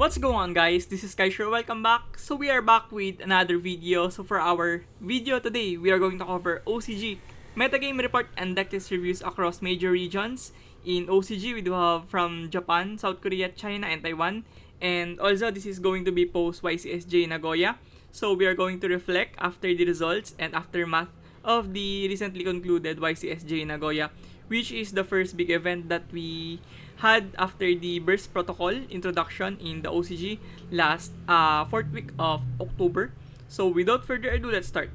What's going on, guys? This is Kaisho. Welcome back. So we are back with another video. So for our video today, we are going to cover OCG, Metagame Report and deck list reviews across major regions. In OCG, we do have from Japan, South Korea, China, and Taiwan. And also, this is going to be post YCSJ Nagoya. So we are going to reflect after the results and aftermath of the recently concluded YCSJ Nagoya, which is the first big event that we had after the burst protocol introduction in the OCG last fourth week of October. So without further ado, let's start.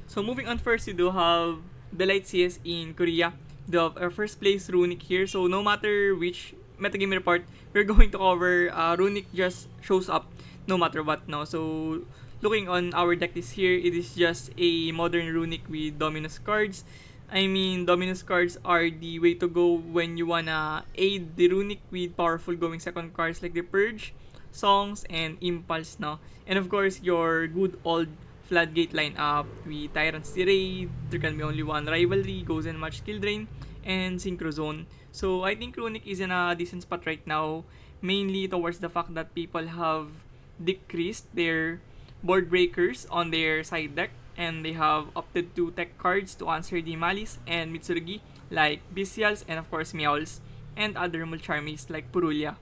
So moving on first, we do have the Light CS in Korea. We do have our first place Runick here. So no matter which metagame report, we're going to cover Runick just shows up no matter what now. So looking on our deck list here, it is just a modern Runick with Dominus cards. I mean, Dominus cards are the way to go when you wanna aid the Runick with powerful going second cards like the Purge, Songs, and Impulse, no? And of course, your good old Floodgate lineup with Tyrant's Tirade, There Can Be Only One Rivalry, Goes and Match Skill Drain, and Synchro Zone. So I think Runick is in a decent spot right now, mainly towards the fact that people have decreased their board breakers on their side deck, and they have opted to tech cards to answer the Malice and Mitsurugi like Bestials and of course Meowls, and other Mulcharmies like Purulia.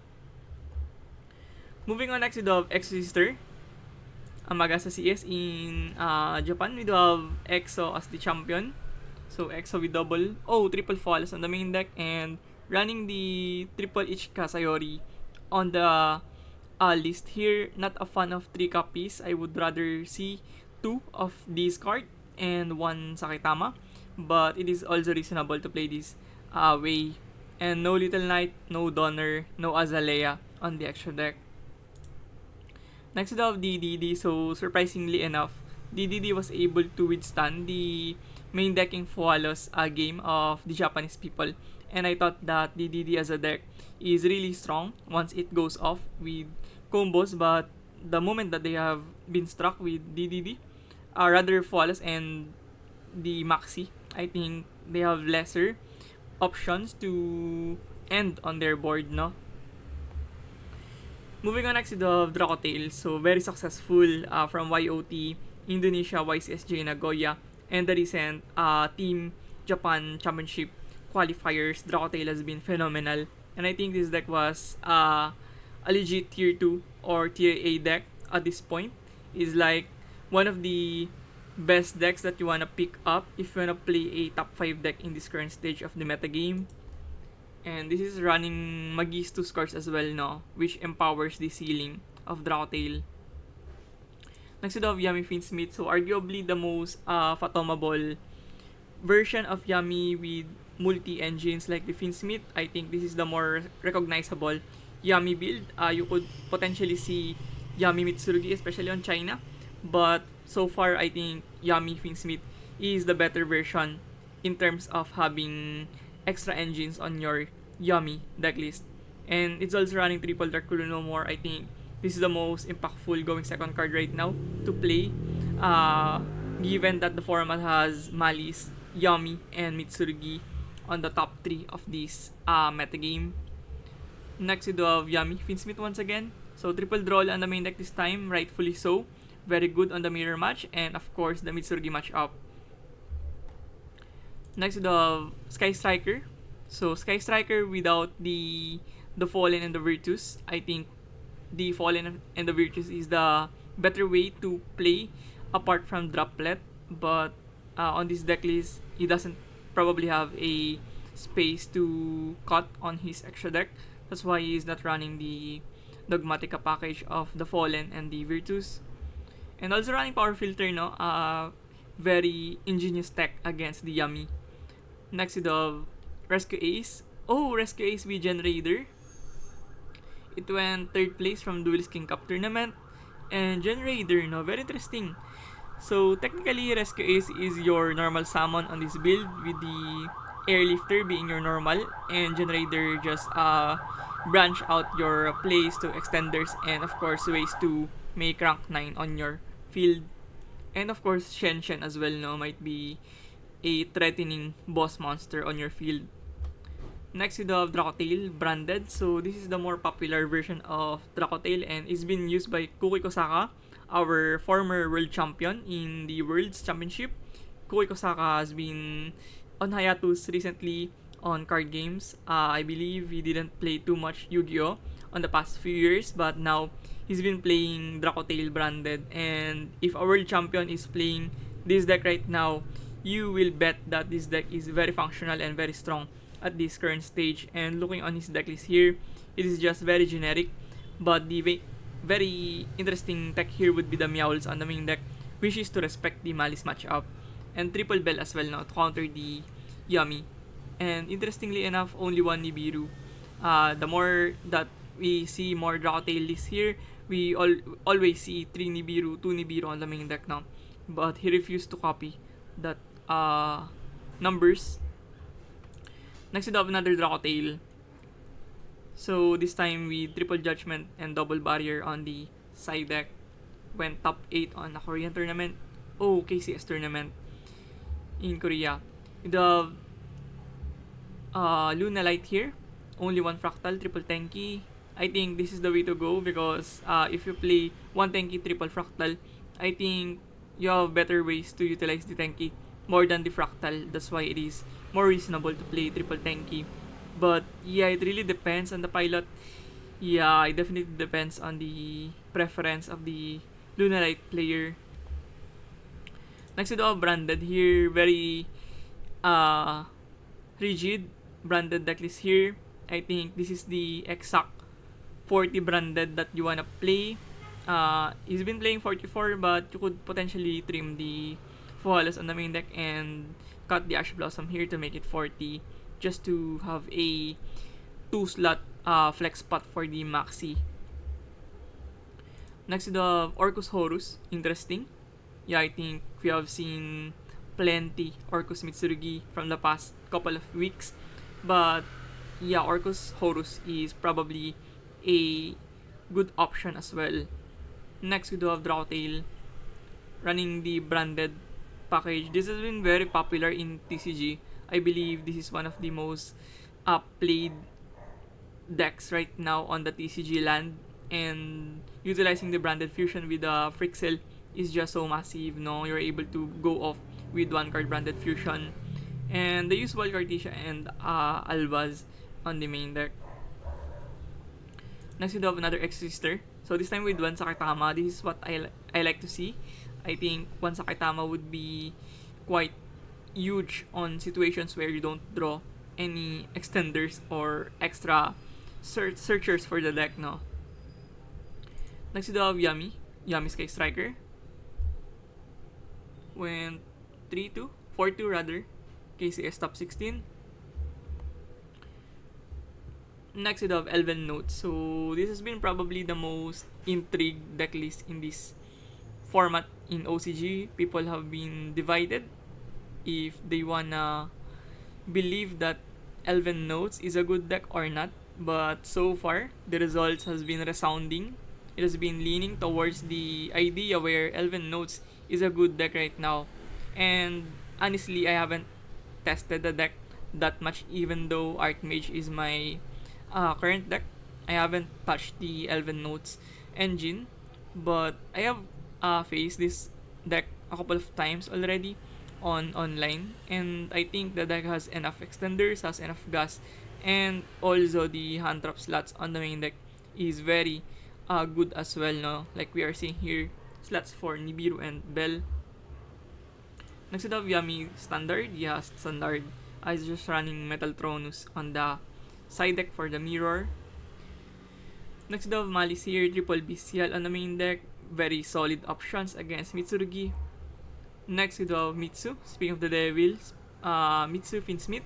Moving on next, we do have Exosister. Amaga sa CS in Japan, we do have Exo as the champion. So Exo with triple falls on the main deck and running the triple Ichika Sayori on the list here. Not a fan of 3 copies. I would rather see 2 of this card and 1 Sakitama, but it is also reasonable to play this way. And no Little Knight, no Donner, no Azalea on the extra deck. Next we have DDD. So surprisingly enough, DDD was able to withstand the main decking flawless game of the Japanese people, and I thought that DDD as a deck is really strong once it goes off with combos, but the moment that they have been struck with DDD are rather flawless and the Maxi, I think they have lesser options to end on their board, no? Moving on next to the Drawtail. So very successful from YOT, Indonesia, YCSJ Nagoya, and the recent Team Japan Championship qualifiers. Drawtail has been phenomenal, and I think this deck was a legit tier 2 or tier A deck at this point. Is like one of the best decks that you wanna pick up if you wanna play a top 5 deck in this current stage of the metagame. And this is running Magi's 2 scores as well, no? Which empowers the ceiling of Drawtail. Next to have Yami Finsmith. So arguably the most fathomable version of Yami with multi-engines like the Finsmith. I think this is the more recognizable Yami build. You could potentially see Yami Mitsurugi, especially on China. But so far, I think Yami Finsmith is the better version in terms of having extra engines on your Yami decklist. And it's also running triple Dark no more. I think this is the most impactful going second card right now to play, given that the format has Malice, Yami, and Mitsurugi on the top 3 of this metagame. Next, we do have Yami Finsmith once again. So triple draw on the main deck this time, rightfully so. Very good on the mirror match, and of course the Mitsurugi matchup. Next, we have Sky Striker. So Sky Striker without the Fallen and the Virtus. I think the Fallen and the Virtus is the better way to play apart from Droplet. But on this deck list, he doesn't probably have a space to cut on his extra deck. That's why he is not running the Dogmatica package of the Fallen and the Virtus. And also running Power Filter, no? Very ingenious tech against the Yami. Next, we have Rescue Ace. Oh, Rescue Ace with Gen Raider. It went 3rd place from Duelist King Cup tournament. And Gen Raider, no? Very interesting. So, technically, Rescue Ace is your normal summon on this build with the Airlifter being your normal. And Gen Raider just branch out your plays to extenders and, of course, ways to make rank 9 on your field. And, of course, Shen as well, no? Might be a threatening boss monster on your field. Next we do have Drawtail branded. So this is the more popular version of Drawtail and it's been used by Kuki Kosaka, our former world champion in the World's Championship. Kuki Kosaka has been on hiatus recently on card games. I believe he didn't play too much Yu-Gi-Oh on the past few years, but now he's been playing Drawtail branded. And if a world champion is playing this deck right now, you will bet that this deck is very functional and very strong at this current stage. And looking on his deck list here, it is just very generic, but the very interesting tech here would be the Meowls on the main deck, which is to respect the Malice matchup, and Triple Bell as well now to counter the Yummy. And interestingly enough, only one Nibiru. The more that we see more Drawtail lists here, we always see 3 Nibiru, 2 Nibiru on the main deck now. But he refused to copy that numbers. Next we have another Drawtail. So this time we triple judgment and double barrier on the side deck. Went top 8 on a Korean tournament. KCS tournament in Korea. We have Luna Light here. Only one Fractal, triple Tenki. I think this is the way to go because if you play one Tenki, triple Fractal, I think you have better ways to utilize the Tenki more than the Fractal. That's why it is more reasonable to play triple Tenki. But yeah, it really depends on the pilot. Yeah, it definitely depends on the preference of the Lunarite player. Next we have branded here, very rigid branded decklist here. I think this is the exact 40 branded that you wanna play. He's been playing 44, but you could potentially trim the Fohalas on the main deck and cut the Ash Blossom here to make it 40, just to have a 2-slot flex spot for the Maxi. Next we have Orcus Horus. Interesting. Yeah, I think we have seen plenty Orcus Mitsurugi from the past couple of weeks. But yeah, Orcus Horus is probably a good option as well. Next we do have Drawtail running the branded package. This has been very popular in TCG. I believe this is one of the most played decks right now on the TCG land, and utilizing the branded fusion with the Frixel is just so massive. No, you're able to go off with one card branded fusion, and they use Cartesia and Albaz on the main deck. Next we have another Exosister. So this time with one Sakitama. This is what I like to see. I think one Sakitama would be quite huge on situations where you don't draw any extenders or extra searchers for the deck, no. Next we have Yummy Sky Striker. Went 3-2, 4-2 rather. KCS top 16. Next we have Elven Note. So this has been probably the most intrigued deck list in this format in OCG. People have been divided if they wanna believe that Elven Notes is a good deck or not. But so far, the results has been resounding. It has been leaning towards the idea where Elven Notes is a good deck right now. And honestly, I haven't tested the deck that much, even though Archmage is my current deck. I haven't touched the Elven Notes engine, but I have faced this deck a couple of times already on online, and I think the deck has enough extenders, has enough gas, and also the hand trap slots on the main deck is very good as well, no? Like we are seeing here, slots for Nibiru and Bell. Next we have Yummy Standard. Yeah, Standard. I was just running Metal Tronus on the side deck for the mirror. Next we have Malice here, Triple Bestial on the main deck. Very solid options against Mitsurugi. Next we have Mitsu. Speaking of the devils, Mitsu Finsmith.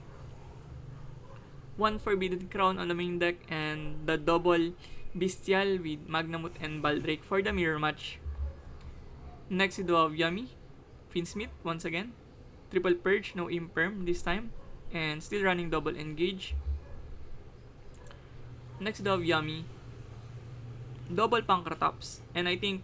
One Forbidden Crown on the main deck, and the double Bestial with Magnamut and Baldrake for the mirror match. Next we have Yummy Finsmith once again. Triple Purge, no Imperm this time, and still running double Engage. Next we have Yummy double Pankratops, and I think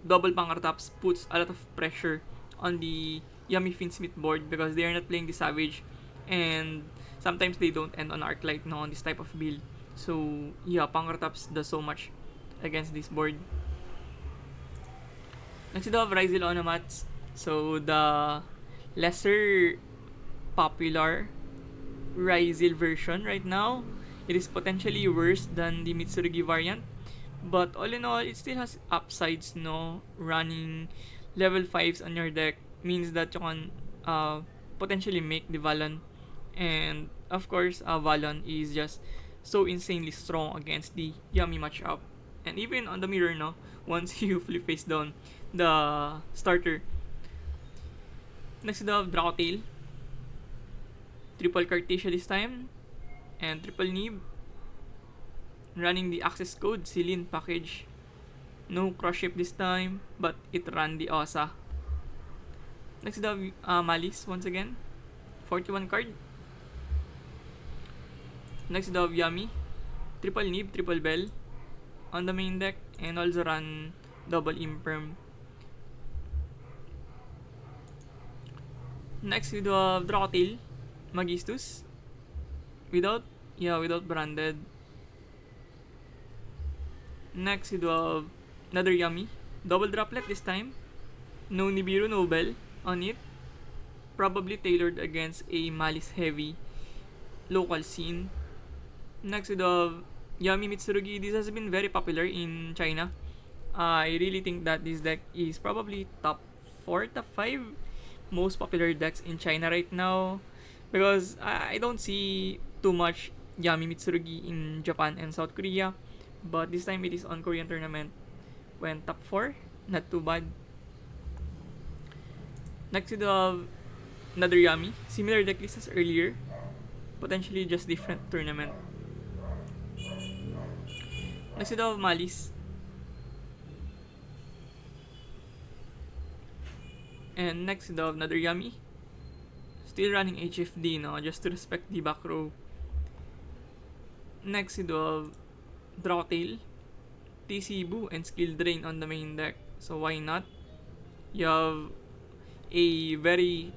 double Pankratops puts a lot of pressure on the Yummy Finsmith board because they are not playing the Savage, and sometimes they don't end on Arclight no on this type of build. So yeah, Pankrataps does so much against this board. Next we have Ryzel Onomats. So the lesser popular Ryzel version right now. It is potentially worse than the Mitsurugi variant, but all in all, it still has upsides. No, running level 5s on your deck means that you can potentially make the Valon, and of course, Valon is just so insanely strong against the Yami matchup. And even on the mirror, no, once you flip face down the starter. Next, we have Drawtail. Triple Cartesia this time, and triple Nib. Running the access code Celine package. No cross ship this time, but it ran the OSA. Next the Malice once again. 41 card. Next the Yami. Triple Nib, triple Bell on the main deck, and also run double Imperm. Next we have Drawtail Magistus. Without branded. Next we have another Yami. Double droplet this time. No Nibiru, no Bell on it. Probably tailored against a Malice heavy local scene. Next we have Yami Mitsurugi. This has been very popular in China. I really think that this deck is probably top 4 to 5 most popular decks in China right now, because I don't see too much Yami Mitsurugi in Japan and South Korea, but this time it is on Korean tournament. Went top 4, not too bad. Next we have another Yami, similar deck list as earlier, potentially just different tournament. Next we have Malice. And next we have another Yami. Still running HFD, no, just to respect the back row. Next we have Drawtail, TC Boo, and Skill Drain on the main deck. So why not? You have a very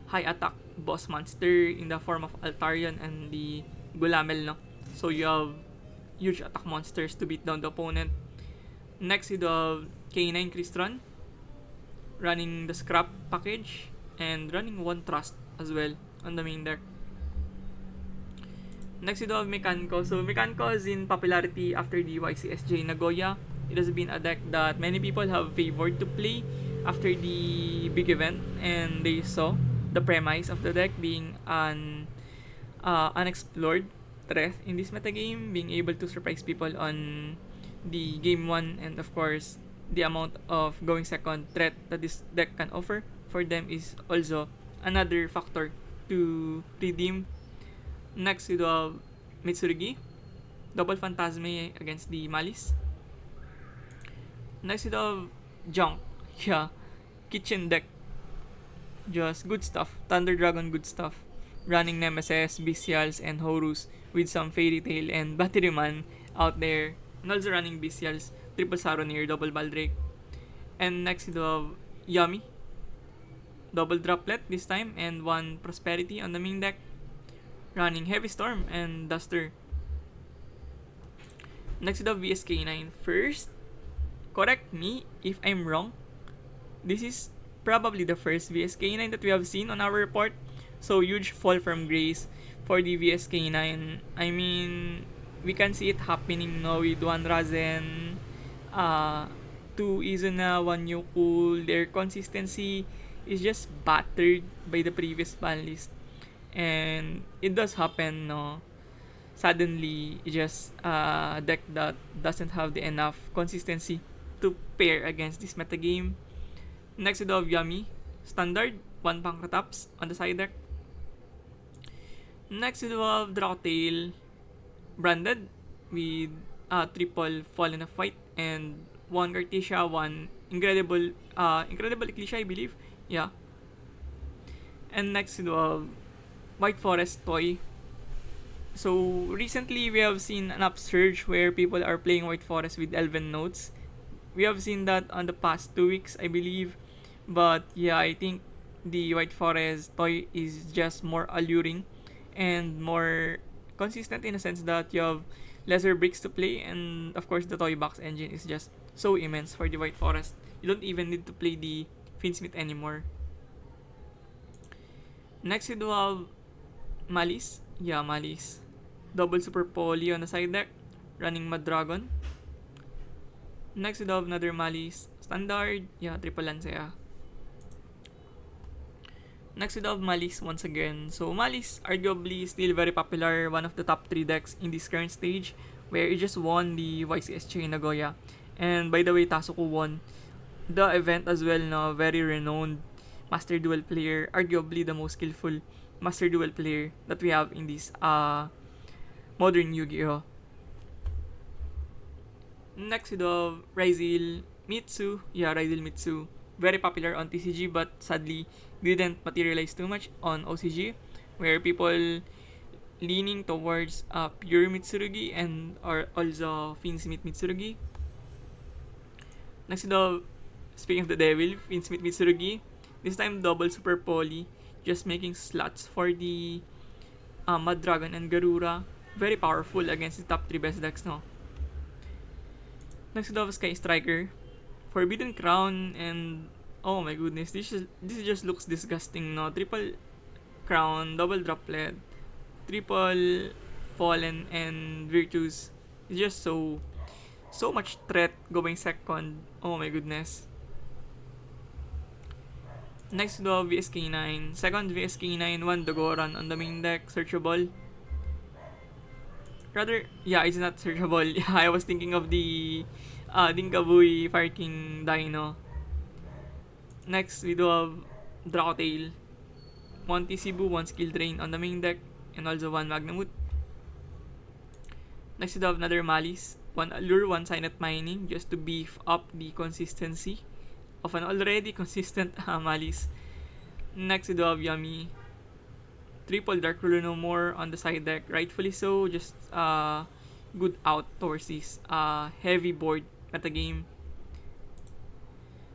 high attack boss monster in the form of Altarion and the Gulamel, no? So you have huge attack monsters to beat down the opponent. Next you have K9 Crystron, running the Scrap package, and running one Trust as well on the main deck. Next we have Mechanco. So Mechanco is in popularity after the YCSJ Nagoya. It has been a deck that many people have favored to play after the big event, and they saw the premise of the deck being an unexplored threat in this metagame, being able to surprise people on the game 1, and of course the amount of going second threat that this deck can offer for them is also another factor to redeem. Next we have Mitsurugi, double Phantasme against the Malice. Next we have Junk, yeah, kitchen deck, just good stuff. Thunder Dragon, good stuff. Running Nemesis, Bestials, and Horus with some Fairy Tail and Batteryman out there, and also running Bestials, triple Saronir, double Baldrake. And next we have Yami, double Droplet this time, and one Prosperity on the main deck, running Heavy Storm and Duster. Next we have VSK9. First, correct me if I'm wrong, this is probably the first VSK9 that we have seen on our report. So huge fall from grace for the VSK9. I mean, we can see it happening now with one Razen, 2 Izuna, 1 Yokul. Their consistency is just battered by the previous ban list. And it does happen, no? Suddenly, it's just a deck that doesn't have the enough consistency to pair against this metagame. Next we have Yami, standard, 1 Pankrataps on the side deck. Next we have Drawtail, branded with triple Fall in a Fight and 1 Cartesia, 1 Incredible Ecclesia, I believe. Yeah. And next we have White Forest Toy. So recently we have seen an upsurge where people are playing White Forest with Elven Notes. We have seen that on the past 2 weeks, I believe. But yeah, I think the White Forest Toy is just more alluring and more consistent in a sense that you have lesser bricks to play, and of course the toy box engine is just so immense for the White Forest. You don't even need to play the Finsmith anymore. Next you do have Malice. Yeah, Malice. Double Super Poly on the side deck, running Mad Dragon. Next you do have another Malice. Standard. Yeah, Triple Lancea. Next we have Malice once again. So Malice arguably still very popular, one of the top 3 decks in this current stage, where it just won the YCSJ Nagoya. And by the way, Tasuku won the event as well, no? Very renowned Master Duel player, arguably the most skillful Master Duel player that we have in this modern Yu-Gi-Oh! Next we have Ryzel Mitsu. Yeah, Ryzel Mitsu. Very popular on TCG but sadly didn't materialize too much on OCG, where people leaning towards pure Mitsurugi and or also Finsmith Mitsurugi. Next we have, speaking of the devil, Finsmith Mitsurugi. This time double Super Poly, just making slots for the Mud Dragon and Garura. Very powerful against the top 3 best decks, no? Next we have Sky Striker, Forbidden Crown, and oh my goodness, this just looks disgusting, no? Triple Crown, double Droplet, triple Fallen and Virtues. It's just so much threat going second. Oh my goodness. Next we have VSK9. Second VSK9, 1 Dogoran on the main deck, searchable. Rather, yeah, it's not searchable. Yeah, I was thinking of the Dinkabui Fire King Dino. Next, we do have Drawtail. 1 Tisibu, 1 Skill Drain on the main deck, and also 1 Magnamut. Next, we do have another Malice. 1 Allure, 1 Signet Mining, just to beef up the consistency of an already consistent Malice. Next, we do have Yummy. Triple Dark Ruler no more on the side deck, rightfully so, just good out towards this heavy board metagame.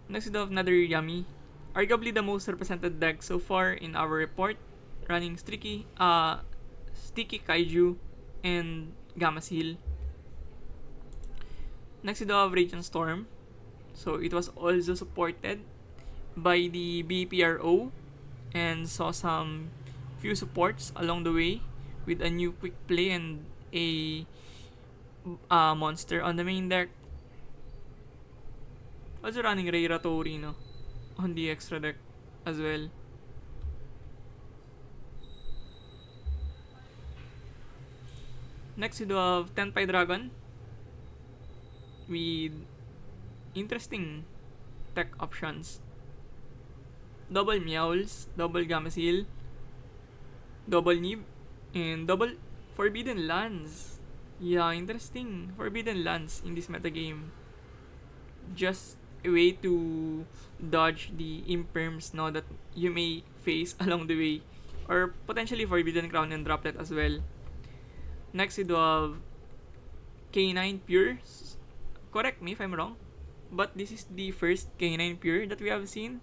Next we have another Yummy, arguably the most represented deck so far in our report, running Sticky Kaiju and Gamma Seal. Next we have Radiant Storm, so it was also supported by the BPRO and saw some few supports along the way with a new quick play and a monster on the main deck. Also running Reira Torino on the extra deck as well. Next we do have Tenpai Dragon with interesting tech options. Double Meowls, double Gamma Seal, double Nib, and double Forbidden Lands. Yeah, interesting. Forbidden Lands in this metagame. Just a way to dodge the imperms, no, that you may face along the way. Or potentially Forbidden Crown and Droplet as well. Next we do have K9 Pure. Correct me if I'm wrong, but this is the first K9 Pure that we have seen.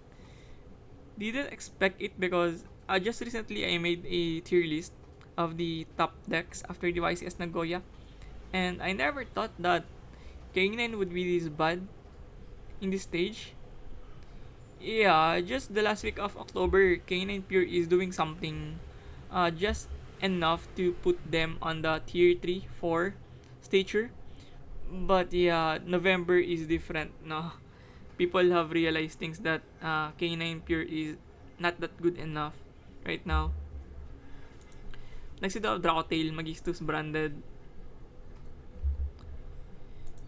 Didn't expect it because just recently I made a tier list of the top decks after the YCS Nagoya, and I never thought that K9 would be this bad in this stage. Yeah, just the last week of October, K9 Pure is doing something just enough to put them on the tier 3, 4 stature. But yeah, November is different, no? People have realized things that K9 Pure is not that good enough right now. Next we have Drawtail, Magistus branded.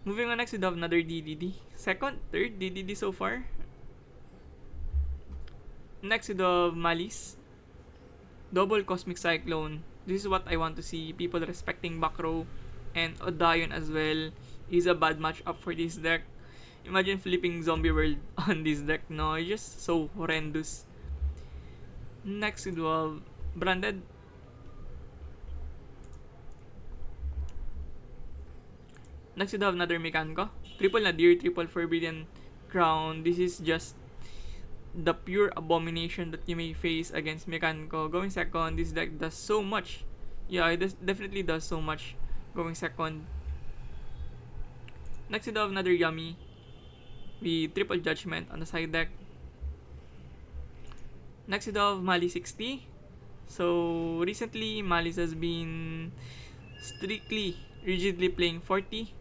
Moving on, next we have another DDD. Second, third DDD so far. Next we have Malice. Double Cosmic Cyclone. This is what I want to see. People respecting back row. And Odion as well is a bad matchup for this deck. Imagine flipping Zombie World on this deck, no? It's just so horrendous. Next we have branded. Next we have another Mechanico. Triple Nadir, triple Forbidden Crown. This is just the pure abomination that you may face against Mechanico. Going second, this deck does so much. Yeah, definitely does so much going second. Next we have another Yummy with Triple Judgment on the side deck. Next we have Mali 60. So recently Malice has been strictly, rigidly playing 40.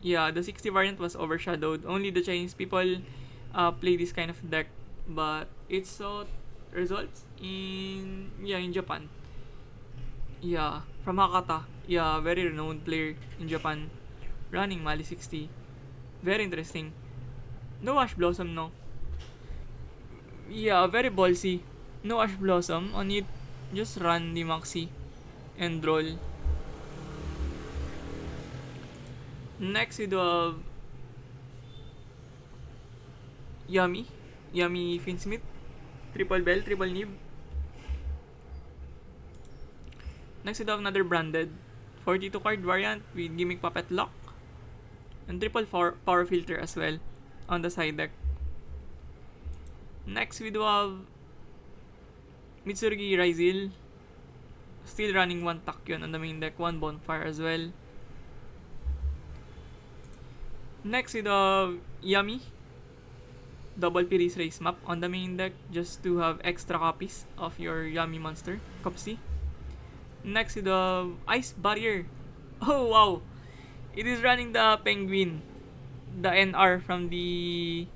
Yeah, the 60 variant was overshadowed. Only the Chinese people play this kind of deck, but it saw results in Japan. Yeah, from Hakata. Yeah, very renowned player in Japan running Mali 60. Very interesting. No Ash Blossom, no. Yeah, very ballsy. No Ash Blossom. On it, just run the Maxi and roll. Next, we do have Yummy. Yummy Finsmith. Triple Bell, Triple Nib. Next, we do have another branded 42 card variant with Gimmick Puppet Lock. And triple power filter as well on the side deck. Next, we do have Mitsurugi Raizil. Still running one Tachyon on the main deck, one Bonfire as well. Next, we do have Yummy. Double Piris Race map on the main deck just to have extra copies of your Yummy monster, Copsy. Next, we do have Ice Barrier. Oh wow! It is running the Penguin, the NR from the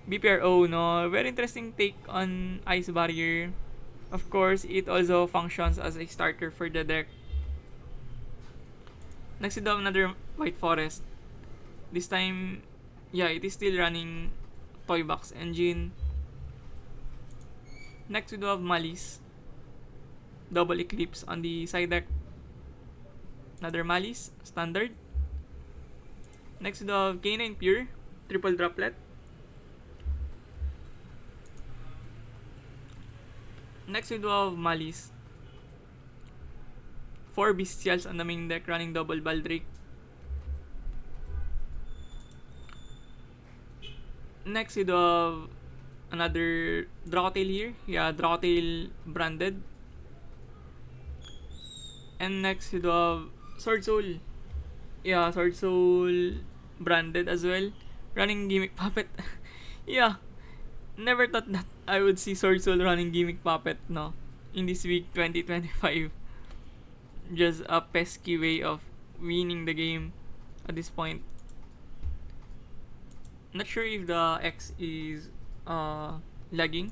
BPRO, no? Very interesting take on Ice Barrier. Of course, it also functions as a starter for the deck. Next, we have another White Forest. This time, yeah, it is still running Toy Box Engine. Next, we have Malice. Double Eclipse on the side deck. Another Malice, standard. Next, we have K9 Pure, triple droplet. Next, we have Malice. 4 Bestials on the main deck running double Baldrake. Next, we have another Drawtail here. Yeah, Drawtail branded. And next, we have Sword Soul. Yeah, Sword Soul branded as well. Running Gimmick Puppet. Yeah, never thought that I would see Sword Soul running Gimmick Puppet, no? In this week, 2025. Just a pesky way of winning the game at this point. Not sure if the X is lagging,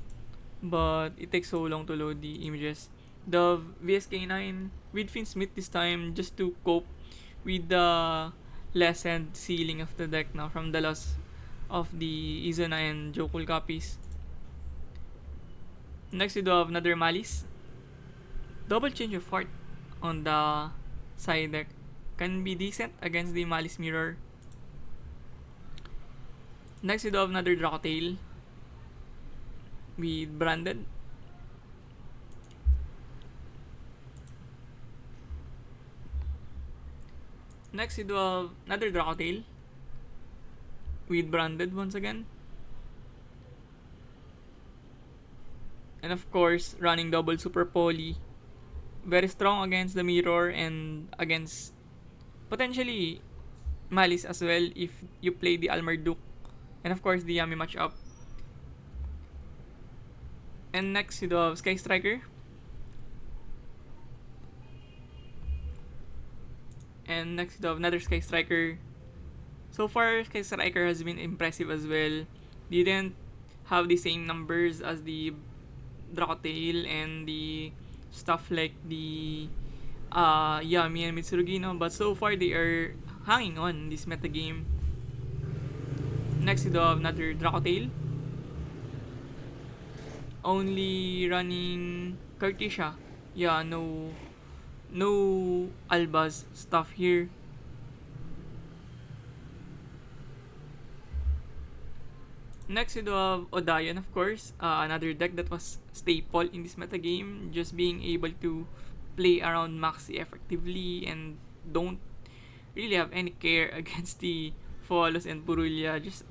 but it takes so long to load the images. The VSK9 with Finsmith this time just to cope with the lessened ceiling of the deck now from the loss of the Izuna and Jokul copies. Next, we do have another Malice. Double Change of Heart on the side deck can be decent against the Malice Mirror. Next, we do have another Drawtail with branded. Next, we do have another Drawtail with branded once again. And of course, running double Super Poly. Very strong against the Mirror and against potentially Malice as well if you play the Almarduke. And of course, the Yummy matchup. And next, we do have Sky Striker. And next, we do have another Sky Striker. So far, Sky Striker has been impressive as well. Didn't have the same numbers as the Drawtail and the stuff like the Yummy and Mitsurugi, no? But so far, they are hanging on this metagame. Next, we do have another Drawtail. Only running Cartesia. Yeah, no Albaz stuff here. Next, we do have Odayan, of course. Another deck that was staple in this metagame. Just being able to play around Maxi effectively and don't really have any care against the Folos and Purulia. Just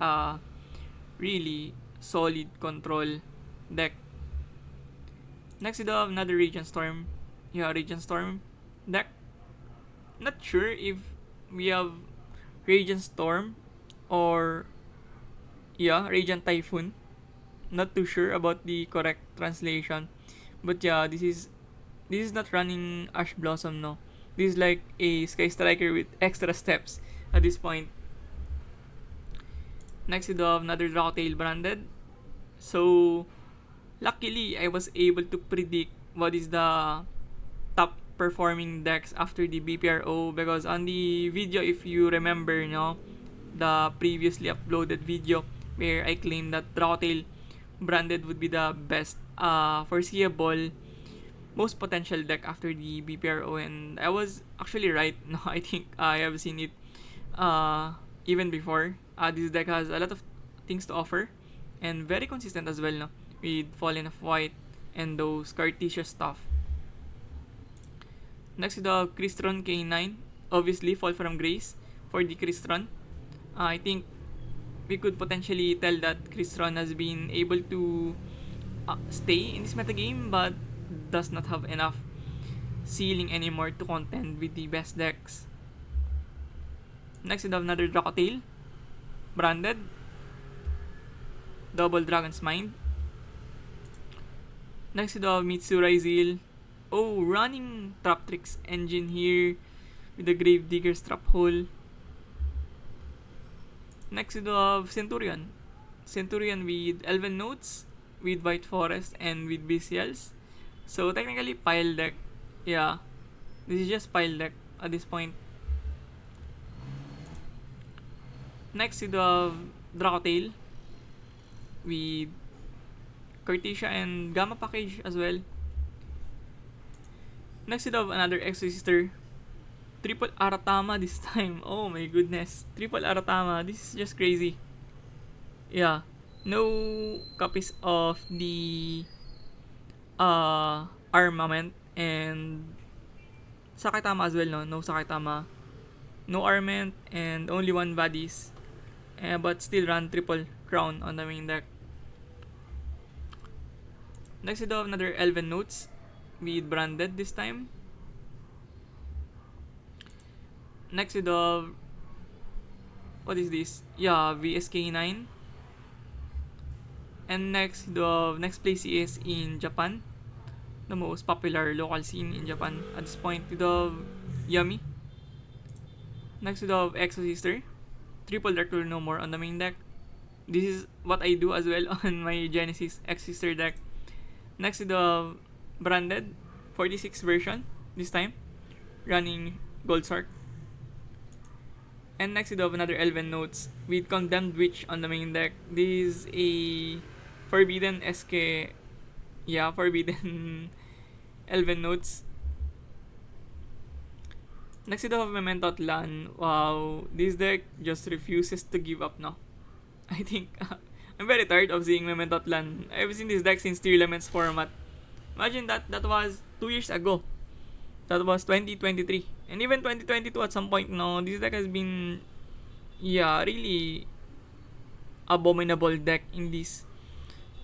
really solid control deck. Next we do have another Radiant Storm. Yeah, Radiant Storm deck. Not sure if we have Radiant Storm or yeah, Radiant Typhoon. Not too sure about the correct translation. But yeah, this is not running Ash Blossom, no. This is like a Sky Striker with extra steps at this point. Next we do have another Drawtail branded. So luckily I was able to predict what is the top performing decks after the BPRO, because on the video, if you remember, no, the previously uploaded video where I claimed that Drawtail branded would be the best foreseeable most potential deck after the BPRO, and I was actually right. No, I think I have seen it even before. This deck has a lot of things to offer and very consistent as well, no, with Fallen of White and those Cartesian stuff. Next, the Crystron K9. Obviously, Fall from Grace for the Crystron. I think we could potentially tell that Crystron has been able to stay in this metagame, but does not have enough ceiling anymore to contend with the best decks. Next, we have another Drawtail branded. Double Dragon's Mind. Next, we have Mitsurugi. Oh, running Trap Tricks engine here with the Gravedigger's Trap Hole. Next, we have Centurion. Centurion with Elven Notes, with White Forest, and with Bestials. So, technically, pile deck. Yeah, this is just pile deck at this point. Next, we have Drawtail with Cartesia and Gamma package as well. Next, we have another Exosister. Triple Aratama this time. Oh my goodness. Triple Aratama. This is just crazy. Yeah. No copies of the armament and Sakitama as well, no? No Sakitama. No armament and only one bodies. But still run triple crown on the main deck. Next, we have another Elven Notes with branded this time. Next, we have what is this? Yeah, VSK9. And next, the next place is in Japan, the most popular local scene in Japan at this point. We have Yami. Next, we have Exosister. Triple Dark Lord no more on the main deck. This is what I do as well on my Genesis Exosister deck. Next, we have branded 46 version this time, running Gold Sark. And next, we have another Elven Notes with Condemned Witch on the main deck. This is a Forbidden SK. Yeah, Forbidden Elven Notes. Next, we have Memento Atlan. Wow, this deck just refuses to give up now. I think I'm very tired of seeing Memento Atlan. I've seen this deck since Tier Elements format. Imagine that was 2 years ago. That was 2023. And even 2022 at some point now, this deck has been, yeah, really abominable deck in this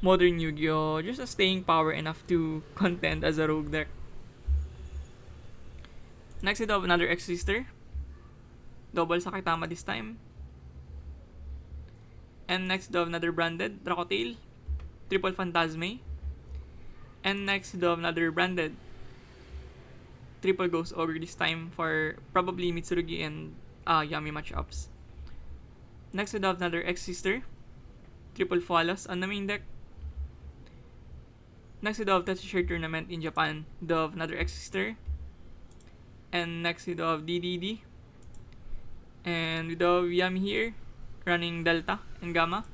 modern Yu-Gi-Oh! Just a staying power enough to contend as a rogue deck. Next, we have another Exosister. Double Sakitama this time. And next, we have another branded Drawtail. Triple Phantasme. And next, we have another branded Triple Ghost Ogre this time for probably Mitsurugi and Yami matchups. Next, we have another Exosister. Triple Phallus on the main deck. Next, we have Tetsushire Tournament in Japan. We have another Exosister. And next, we have DDD. And we have Yami here, running Delta and Gamma.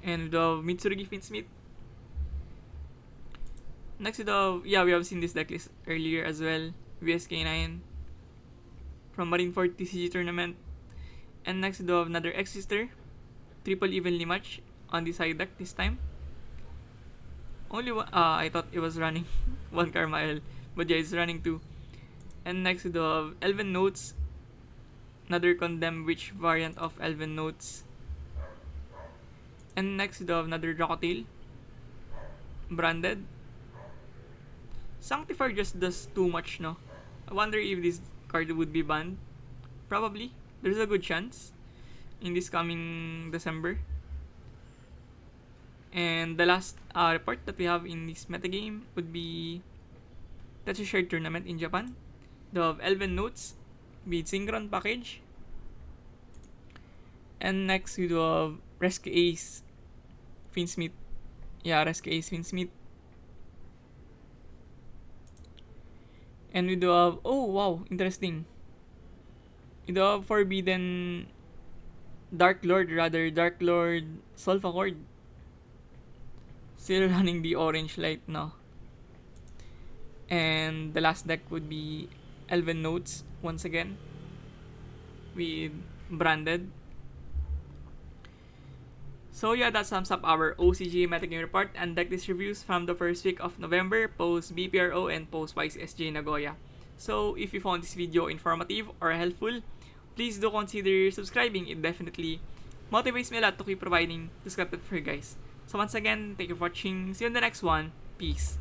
And we have Mitsurugi Finsmith. Next, we have seen this decklist earlier as well. VSK9 from Marineford TCG Tournament. And next, we have another Exosister. Triple Evenly Match on the side deck this time. Only one, I thought it was running one Carmyle, but yeah, it's running two. And next, we have Elven Notes. Another Condemned Witch variant of Elven Notes. And next, we have another Drawtail. branded. Sanctifier just does too much, no? I wonder if this card would be banned. Probably. There's a good chance in this coming December. And the last report that we have in this metagame would be that's a shared tournament in Japan. They have Elven Notes with Synchron package. And next we do have Rescue Ace Finsmith. Yeah, Rescue Ace Finsmith. And we do have, oh wow, interesting. We do have Forbidden Dark Lord Solfacord. Still running the orange light now. And the last deck would be Elven Notes once again with branded. So yeah, that sums up our OCG Metagame report and deck list reviews from the first week of November post BPRO and post YCSJ Nagoya. So if you found this video informative or helpful, please do consider subscribing. It definitely motivates me a lot to keep providing this content for you guys. So once again, thank you for watching. See you in the next one. Peace.